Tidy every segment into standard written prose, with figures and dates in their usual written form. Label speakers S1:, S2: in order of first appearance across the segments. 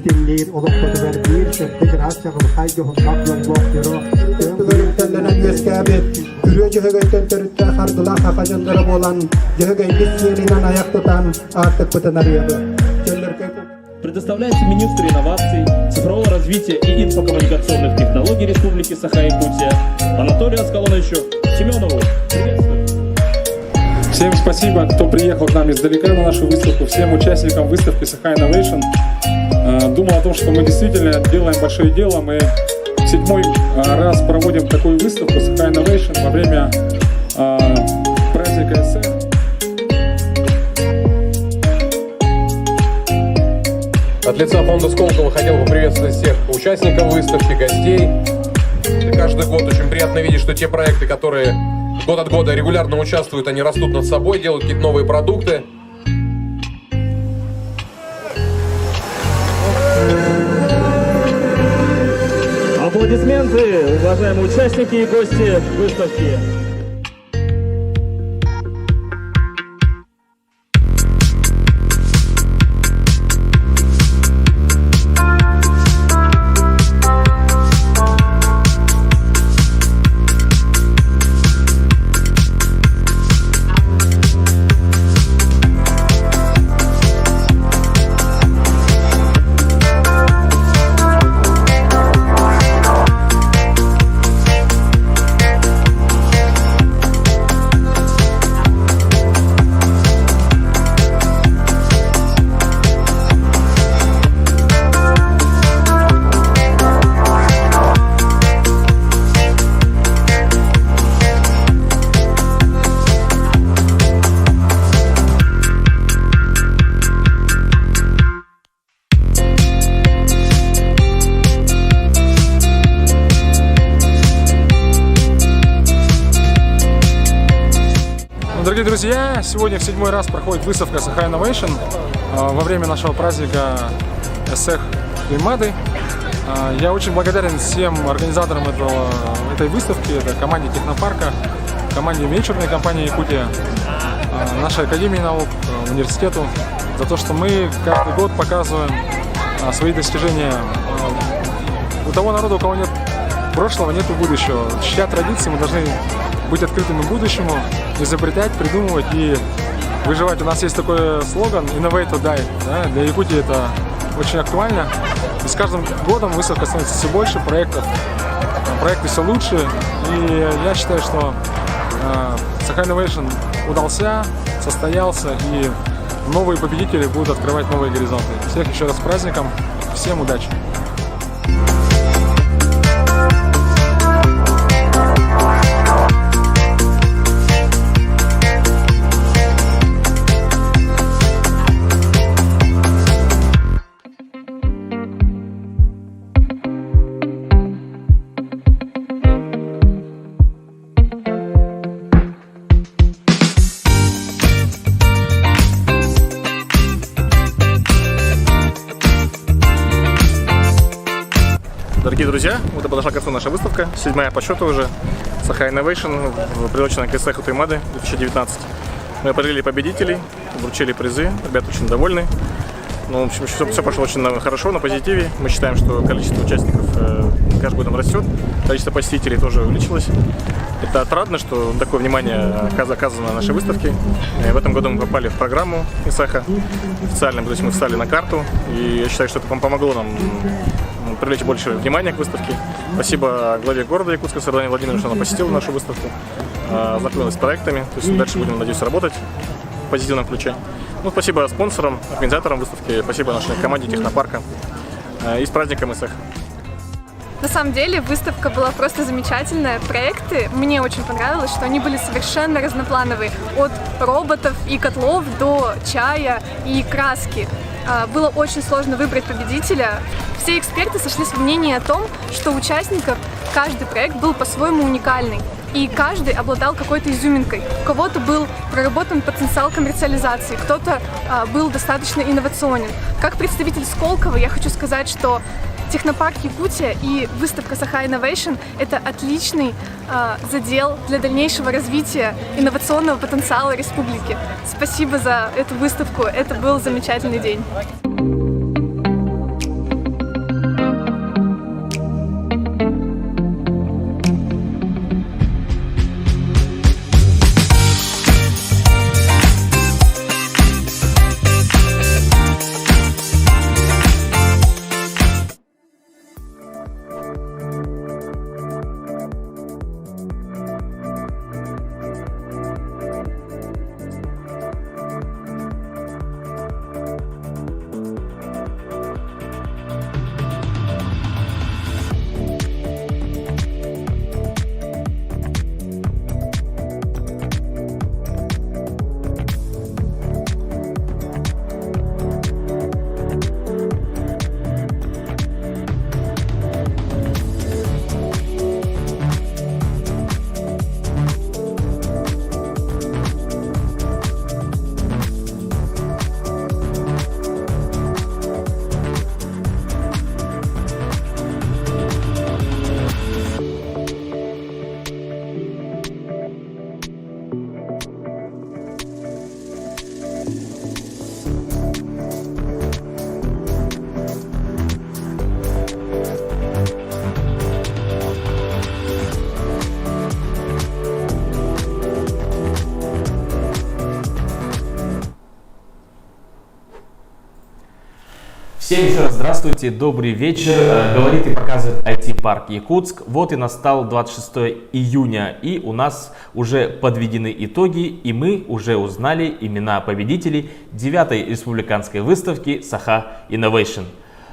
S1: Stiller olukları bir federasyonun haydi hundak yolluqları Öngörüntellenen Özkabet Gürüye cihögeyten törütte hardıla hakajanları olan cihögeylik yerinden ayak tutan artık bıtın arıyordu.
S2: Предоставляется министр инноваций, цифрового развития и инфокоммуникационных технологий Республики Саха-Якутия Анатолию Аскалоновичу Семенову. Приветствую!
S3: Всем спасибо, кто приехал к нам издалека на нашу выставку, всем участникам выставки Saha Innovation. Думал о том, что мы действительно делаем большое дело. Мы 7-й раз проводим такую выставку Saha Innovation во время праздника СЭХ.
S4: От лица фонда Сколково хотел бы приветствовать всех участников выставки, гостей. И каждый год очень приятно видеть, что те проекты, которые год от года регулярно участвуют, они растут над собой, делают какие-то новые продукты.
S2: Аплодисменты, уважаемые участники и гости выставки.
S3: Дорогие друзья, сегодня в 7-й раз проходит выставка Saha Innovation во время нашего праздника СЭХ Туймады. Я очень благодарен всем организаторам этой выставки, это команде Технопарка, команде венчурной компании Якутия, нашей Академии наук, университету, за то, что мы каждый год показываем свои достижения. У того народа, у кого нет прошлого, нет будущего. Чтя традиции, мы должны быть открытыми будущему, изобретать, придумывать и выживать. У нас есть такой слоган «Innovate or die». Да? Для Якутии это очень актуально. И с каждым годом выставка становится все больше, проекты все лучше. И я считаю, что Saha Innovation удался, состоялся, и новые победители будут открывать новые горизонты. Всех еще раз с праздником, всем удачи!
S5: Дорогие друзья, вот и подошла к концу наша выставка, 7-я по счету уже, Saha Innovation, приуроченная к СЭХу Туймады 2019. Мы определили победителей, вручили призы, ребята очень довольны. Ну, в общем, все прошло очень хорошо, на позитиве. Мы считаем, что количество участников каждым годом растет, количество посетителей тоже увеличилось. Это отрадно, что такое внимание оказано на нашей выставке. В этом году мы попали в программу ИСАХа официально, то есть мы встали на карту. И я считаю, что это помогло нам привлечь больше внимания к выставке. Спасибо главе города Якутска Светлане Владимировне, что она посетила нашу выставку, ознакомилась с проектами. То есть дальше будем, надеюсь, работать в позитивном ключе. Ну, спасибо спонсорам, организаторам выставки, спасибо нашей команде Технопарка. И с праздником ИСЭХ!
S6: На самом деле выставка была просто замечательная. Проекты мне очень понравилось, что они были совершенно разноплановые. От роботов и котлов до чая и краски. Было очень сложно выбрать победителя. Все эксперты сошлись в мнении о том, что у участников каждый проект был по-своему уникальный. И каждый обладал какой-то изюминкой. У кого-то был проработан потенциал коммерциализации, кто-то был достаточно инновационен. Как представитель Сколково я хочу сказать, что Технопарк Якутия и выставка Saha Innovation – это отличный задел для дальнейшего развития инновационного потенциала республики. Спасибо за эту выставку, это был замечательный день.
S7: Всем еще раз здравствуйте, добрый вечер. Говорит и показывает IT-парк Якутск. Вот и настал 26 июня, и у нас уже подведены итоги, и мы уже узнали имена победителей 9-й республиканской выставки Saha Innovation.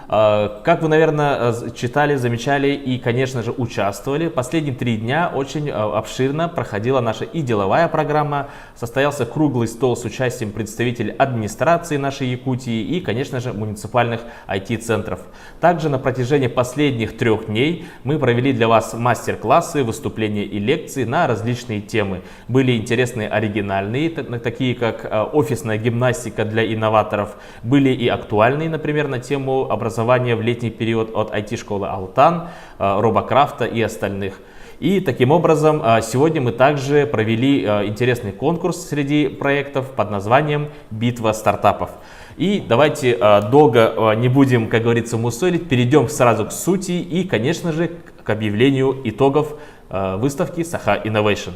S7: Как вы, наверное, читали, замечали и, конечно же, участвовали, последние 3 дня очень обширно проходила наша и деловая программа, состоялся круглый стол с участием представителей администрации нашей Якутии и, конечно же, муниципальных IT-центров. Также на протяжении последних 3 дней мы провели для вас мастер-классы, выступления и лекции на различные темы. Были интересные, оригинальные, такие как офисная гимнастика для инноваторов, были и актуальные, например, на тему образования в летний период от IT-школы Алтан, Робокрафта и остальных. И таким образом сегодня мы также провели интересный конкурс среди проектов под названием «Битва стартапов». И давайте долго не будем, как говорится, мусолить, перейдем сразу к сути и, конечно же, к объявлению итогов выставки Saha Innovation.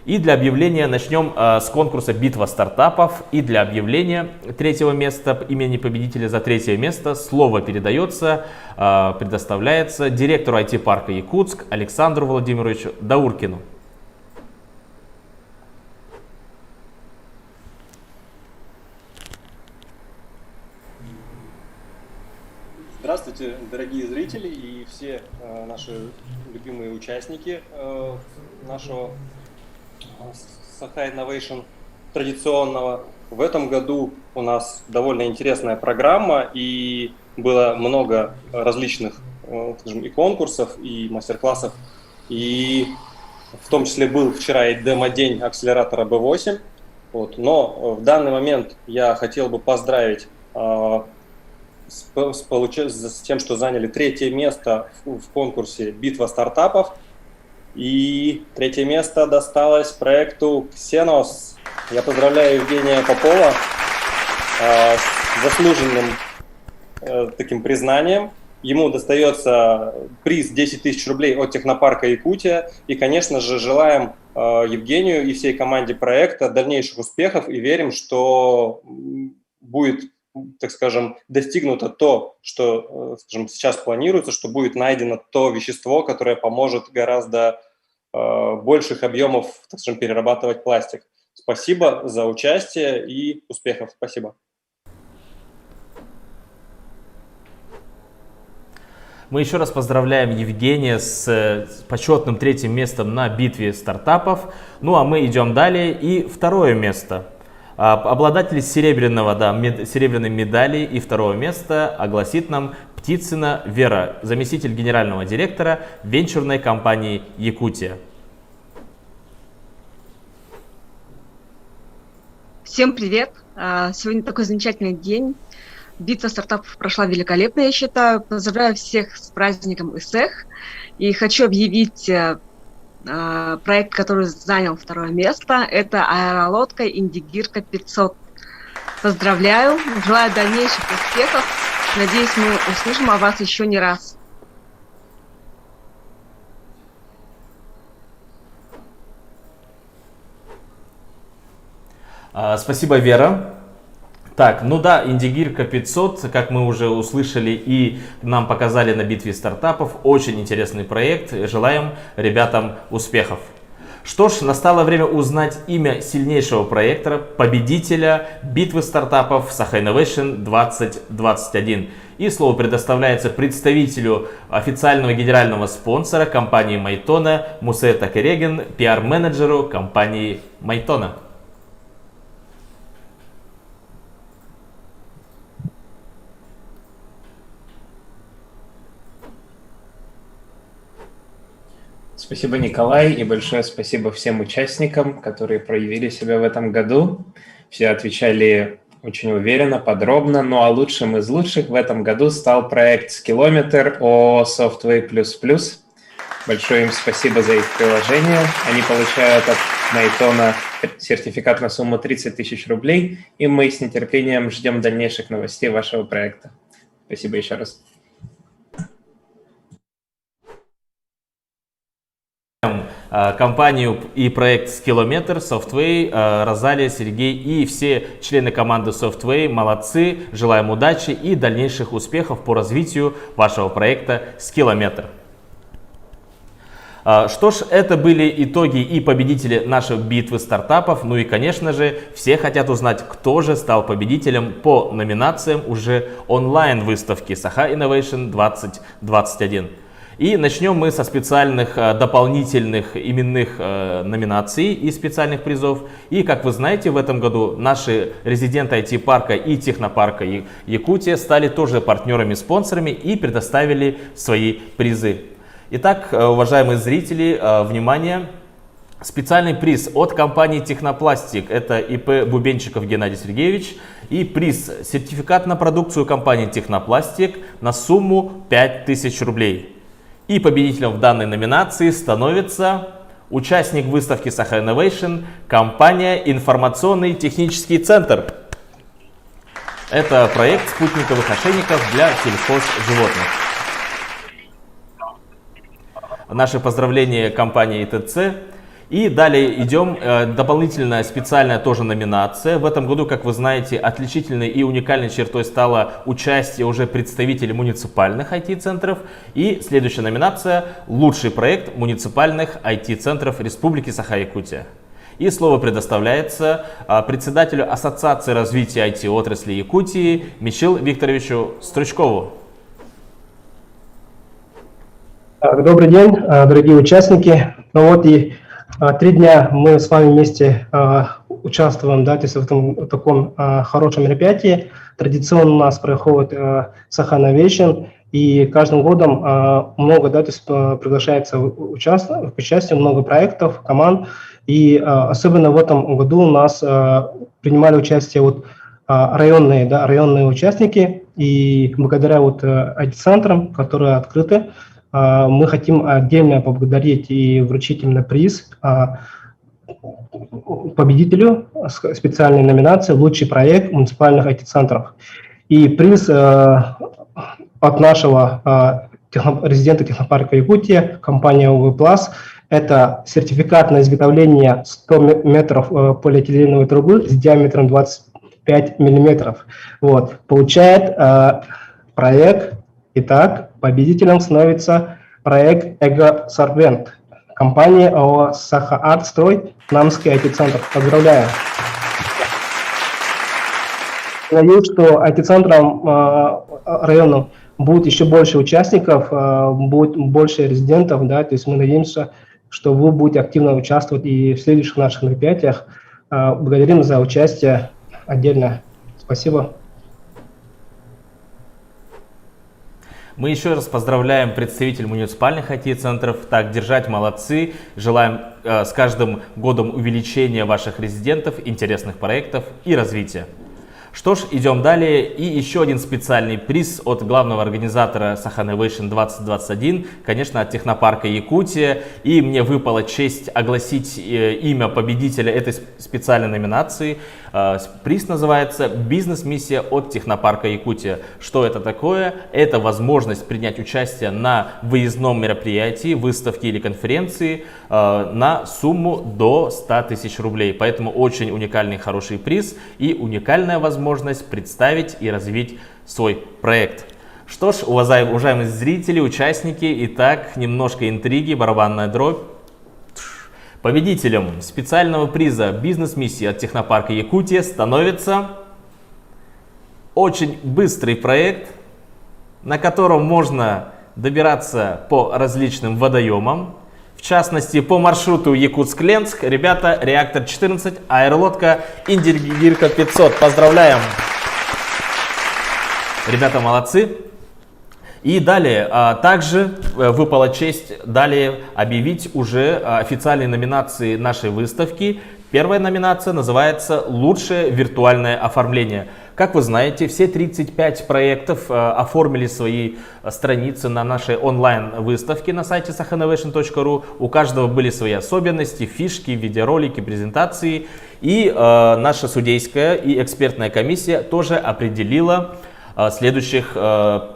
S7: И для объявления начнем с конкурса «Битва стартапов». И для объявления 3-го места, имени победителя за 3-е место, слово предоставляется директору IT-парка Якутск Александру Владимировичу Дауркину.
S8: Здравствуйте, дорогие зрители и все наши любимые участники нашего Saha Innovation традиционного. В этом году у нас довольно интересная программа, и было много различных, скажем, и конкурсов, и мастер-классов, и в том числе был вчера и демо-день акселератора B8. Вот. Но в данный момент я хотел бы поздравить с тем, что заняли 3-е место в конкурсе «Битва стартапов». И 3-е место досталось проекту Xenos. Я поздравляю Евгения Попова с заслуженным таким признанием. Ему достается приз 10 тысяч рублей от Технопарка Якутия. И, конечно же, желаем Евгению и всей команде проекта дальнейших успехов и верим, что будет, так скажем, достигнуто то, что, скажем, сейчас планируется, что будет найдено то вещество, которое поможет гораздо больших объемов, так скажем, перерабатывать пластик. Спасибо за участие и успехов. Спасибо.
S7: Мы еще раз поздравляем Евгения с почетным 3-им местом на битве стартапов. Ну а мы идем далее. И 2-е место. Обладатель серебряной медали и 2-го места огласит нам Птицына Вера, заместитель генерального директора венчурной компании «Якутия».
S9: Всем привет! Сегодня такой замечательный день. Битва стартапов прошла великолепно, я считаю. Поздравляю всех с праздником ИСЭХ. И хочу объявить проект, который занял 2-е место. Это аэролодка «Индигирка 500». Поздравляю, желаю дальнейших успехов. Надеюсь, мы услышим о вас еще не раз.
S7: Спасибо, Вера. Так, ну да, Индигирка 500, как мы уже услышали и нам показали на битве стартапов, очень интересный проект. Желаем ребятам успехов. Что ж, настало время узнать имя сильнейшего проекта, победителя битвы стартапов Saha Innovation 2021. И слово предоставляется представителю официального генерального спонсора компании Майтона Мусе Такереген, пиар-менеджеру компании Майтона.
S10: Спасибо, Николай, и большое спасибо всем участникам, которые проявили себя в этом году. Все отвечали очень уверенно, подробно. Ну а лучшим из лучших в этом году стал проект Skillometer ООО Softway++. Большое им спасибо за их приложение. Они получают от Майтона сертификат на сумму 30 тысяч рублей, и мы с нетерпением ждем дальнейших новостей вашего проекта. Спасибо еще раз.
S7: компанию и проект Skillometer, Softway, Розалия, Сергей и все члены команды Softway. Молодцы, желаем удачи и дальнейших успехов по развитию вашего проекта Skillometer. Что ж, это были итоги и победители нашей битвы стартапов. Ну и, конечно же, все хотят узнать, кто же стал победителем по номинациям уже онлайн-выставки Saha Innovation 2021. И начнем мы со специальных дополнительных именных номинаций и специальных призов. И, как вы знаете, в этом году наши резиденты IT-парка и технопарка Якутия стали тоже партнерами-спонсорами и предоставили свои призы. Итак, уважаемые зрители, внимание! Специальный приз от компании Технопластик, это ИП Бубенчиков Геннадий Сергеевич, и приз сертификат на продукцию компании Технопластик на сумму 5000 рублей. И победителем в данной номинации становится участник выставки Saha Innovation, компания «Информационный технический центр». Это проект спутниковых ошейников для сельхозживотных. Наши поздравления компании ИТЦ. И далее идем, дополнительная специальная тоже номинация. В этом году, как вы знаете, отличительной и уникальной чертой стало участие уже представителей муниципальных IT-центров. И следующая номинация – лучший проект муниципальных IT-центров Республики Саха-Якутия. И слово предоставляется председателю Ассоциации развития IT-отрасли Якутии Михаилу Викторовичу Стручкову.
S11: Добрый день, дорогие участники. Ну вот и 3 дня мы с вами вместе участвуем, да, то есть в таком хорошем мероприятии. Традиционно у нас проходит Saha Innovation, и каждым годом много, да, то есть приглашается к участию много проектов, команд. И особенно в этом году у нас принимали участие вот районные участники. И благодаря вот IT-центрам, которые открыты, мы хотим отдельно поблагодарить и вручить именно приз победителю специальной номинации «Лучший проект муниципальных IT-центров». И приз от нашего резидента технопарка Якутия, компания УВ+, это сертификат на изготовление 100 метров полиэтиленовой трубы с диаметром 25 миллиметров. Вот. Получает проект. Итак, победителем становится проект «Эго-Сорбент», компания ООО «Саха-Артстрой», Намский IT-центр. Поздравляю! Надеюсь, что IT-центром районным будет еще больше участников, будет больше резидентов, да, то есть мы надеемся, что вы будете активно участвовать и в следующих наших мероприятиях. Благодарим за участие отдельно. Спасибо.
S7: Мы еще раз поздравляем представителей муниципальных IT-центров. Так держать, молодцы. Желаем с каждым годом увеличения ваших резидентов, интересных проектов и развития. Что ж, идем далее. И еще один специальный приз от главного организатора Saha Innovation 2021, конечно, от технопарка Якутия. И мне выпала честь огласить имя победителя этой специальной номинации. Приз называется «Бизнес-миссия от технопарка Якутия». Что это такое? Это возможность принять участие на выездном мероприятии, выставке или конференции на сумму до 100 тысяч рублей. Поэтому очень уникальный хороший приз и уникальная возможность представить и развить свой проект. Что ж, уважаемые зрители, участники, итак, немножко интриги, барабанная дробь. Победителем специального приза «Бизнес-миссии» от технопарка Якутия становится очень быстрый проект, на котором можно добираться по различным водоемам, в частности по маршруту Якутск-Ленск. Ребята, Реактор 14, аэролодка Индигирка 500. Поздравляем! Ребята молодцы! И далее, также выпала честь далее объявить уже официальные номинации нашей выставки. Первая номинация называется «Лучшее виртуальное оформление». Как вы знаете, все 35 проектов оформили свои страницы на нашей онлайн-выставке на сайте sahainnovation.ru. У каждого были свои особенности, фишки, видеоролики, презентации. И наша судейская и экспертная комиссия тоже определила следующих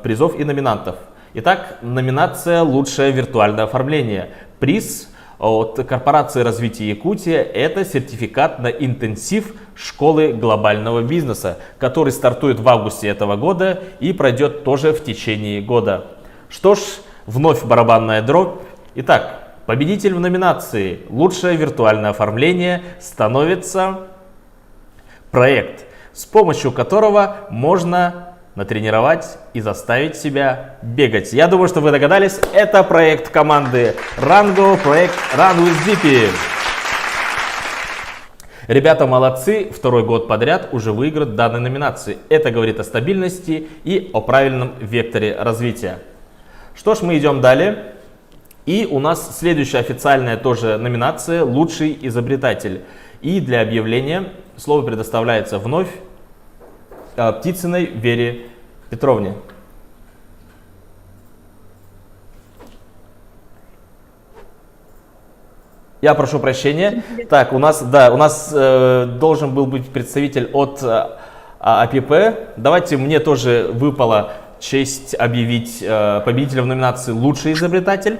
S7: призов и номинантов. Итак, номинация «Лучшее виртуальное оформление». Приз от корпорации развития Якутии. Это сертификат на интенсив школы глобального бизнеса, который стартует в августе этого года и пройдет тоже в течение года. Что ж, вновь барабанная дробь. Итак, победитель в номинации «Лучшее виртуальное оформление» становится проект, с помощью которого можно натренировать и заставить себя бегать. Я думаю, что вы догадались, это проект команды Rango, проект Run with Zippy. Ребята молодцы, второй год подряд уже выиграют данной номинации. Это говорит о стабильности и о правильном векторе развития. Что ж, мы идем далее. И у нас следующая официальная тоже номинация «Лучший изобретатель». И для объявления слово предоставляется вновь Птицыной Вере Петровне. Я прошу прощения. Так, у нас должен был быть представитель от АПП. Давайте, мне тоже выпала честь объявить победителя в номинации «Лучший изобретатель».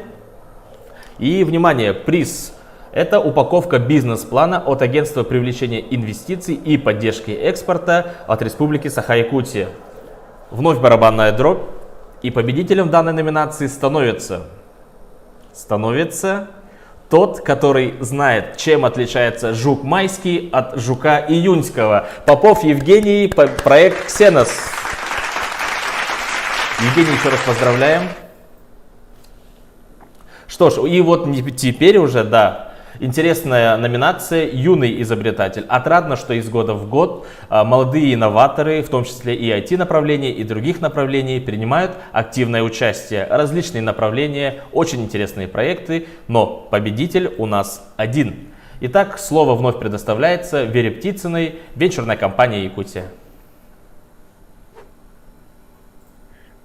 S7: И, внимание, приз – это упаковка бизнес-плана от Агентства привлечения инвестиций и поддержки экспорта от Республики Саха-Якутия. Вновь барабанная дробь. И победителем в данной номинации становится тот, который знает, чем отличается жук майский от жука июньского. Попов Евгений, проект «Ксенос». Евгений, еще раз поздравляем. Что ж, и вот теперь уже, да, интересная номинация «Юный изобретатель». Отрадно, что из года в год молодые инноваторы, в том числе и IT-направления, и других направлений, принимают активное участие. Различные направления, очень интересные проекты, но победитель у нас один. Итак, слово вновь предоставляется Вере Птицыной, венчурная компания «Якутия».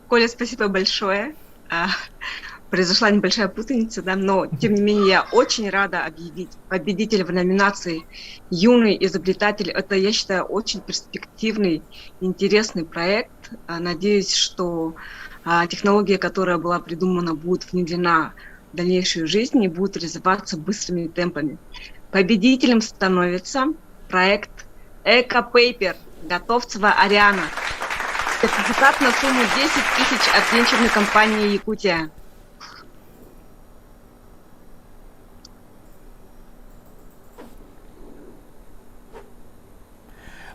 S9: Коля, спасибо большое. Произошла небольшая путаница, да, но тем не менее я очень рада объявить победителя в номинации «Юный изобретатель». Это, я считаю, очень перспективный, интересный проект. Надеюсь, что технология, которая была придумана, будет внедрена в дальнейшую жизнь и будет развиваться быстрыми темпами. Победителем становится проект «Эко-пейпер» Готовцева Ариана. Сертификат на сумму 10 тысяч от венчурной компании «Якутия».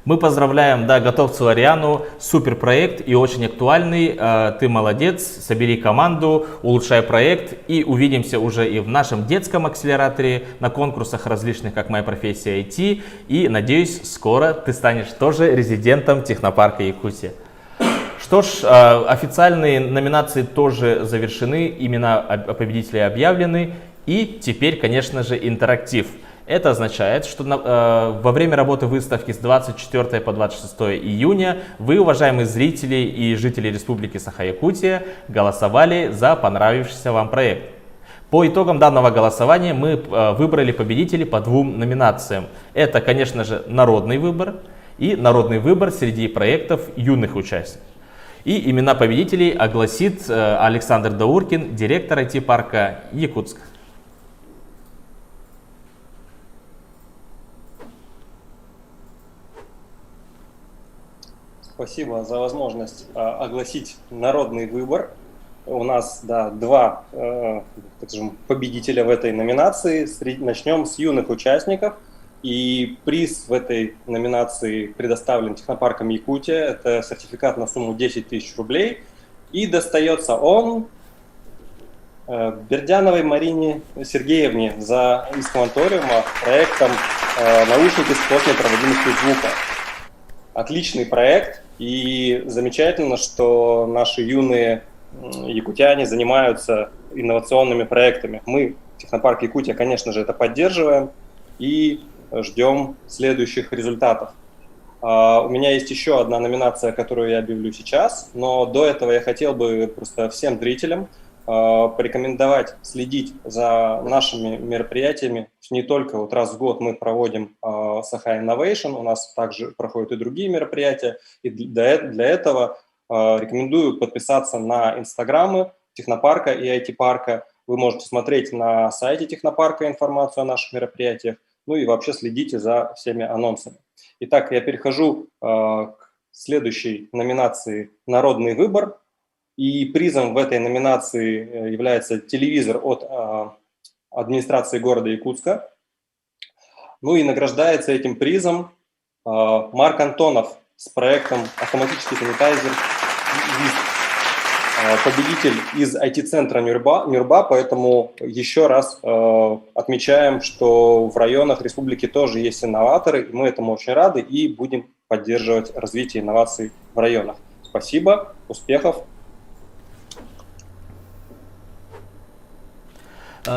S7: Мы поздравляем, да, Готовцеву Ариану, супер проект и очень актуальный. Ты молодец, собери команду, улучшай проект и увидимся уже и в нашем детском акселераторе, на конкурсах различных, как «Моя профессия IT». И, надеюсь, скоро ты станешь тоже резидентом технопарка Якутия. Что ж, официальные номинации тоже завершены, имена победителей объявлены. И теперь, конечно же, интерактив. Это означает, что во время работы выставки с 24 по 26 июня вы, уважаемые зрители и жители Республики Саха-Якутия, голосовали за понравившийся вам проект. По итогам данного голосования мы выбрали победителей по двум номинациям. Это, конечно же, народный выбор и народный выбор среди проектов юных участников. И имена победителей огласит Александр Дауркин, директор IT-парка Якутск.
S8: Спасибо за возможность огласить народный выбор. У нас, да, два, так скажем, победителя в этой номинации. Начнем с юных участников. И приз в этой номинации предоставлен технопарком Якутия. Это сертификат на сумму 10 тысяч рублей. И достается он Бердяновой Марине Сергеевне из Кванториума проектом «Наушники с плотной проводимостью звука». Отличный проект, и замечательно, что наши юные якутяне занимаются инновационными проектами. Мы, Технопарк Якутия, конечно же, это поддерживаем и ждем следующих результатов. У меня есть еще одна номинация, которую я объявлю сейчас, но до этого я хотел бы просто всем зрителям порекомендовать следить за нашими мероприятиями. Не только вот раз в год мы проводим Saha Innovation, у нас также проходят и другие мероприятия. И для этого рекомендую подписаться на инстаграмы Технопарка и IT-парка. Вы можете смотреть на сайте технопарка информацию о наших мероприятиях, ну и вообще следите за всеми анонсами. Итак, я перехожу к следующей номинации «Народный выбор». И призом в этой номинации является телевизор от администрации города Якутска. Ну и награждается этим призом Марк Антонов с проектом «Автоматический санитайзер», победитель из IT-центра Нюрба, поэтому еще раз отмечаем, что в районах республики тоже есть инноваторы, и мы этому очень рады и будем поддерживать развитие инноваций в районах. Спасибо, успехов!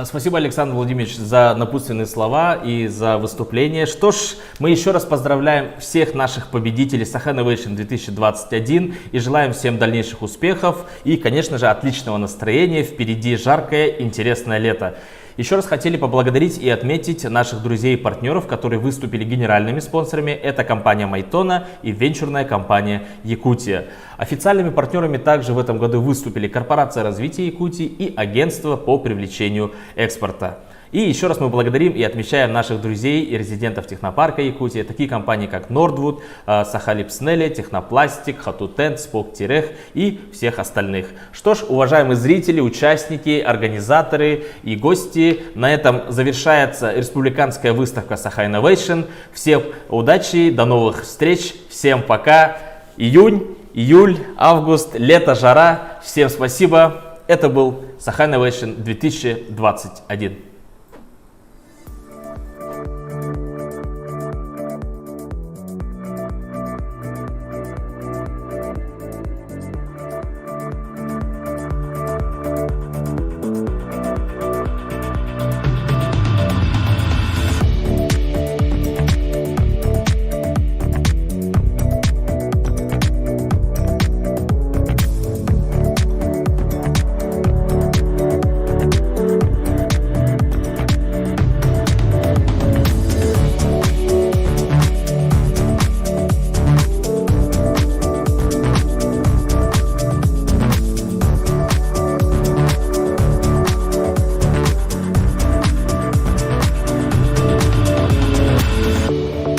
S7: Спасибо, Александр Владимирович, за напутственные слова и за выступление. Что ж, мы еще раз поздравляем всех наших победителей Sakai Innovation 2021 и желаем всем дальнейших успехов и, конечно же, отличного настроения. Впереди жаркое, интересное лето. Еще раз хотели поблагодарить и отметить наших друзей и партнеров, которые выступили генеральными спонсорами. Это компания Майтона и венчурная компания Якутия. Официальными партнерами также в этом году выступили Корпорация развития Якутии и Агентство по привлечению экспорта. И еще раз мы благодарим и отмечаем наших друзей и резидентов технопарка Якутия, такие компании как Nordwood, Сахалипснели, Технопластик, Хатутент, Споктирех и всех остальных. Что ж, уважаемые зрители, участники, организаторы и гости, на этом завершается республиканская выставка Sakai Innovation. Всем удачи, до новых встреч, всем пока. Июнь, июль, август, лето, жара. Всем спасибо. Это был Sakai Innovation 2021.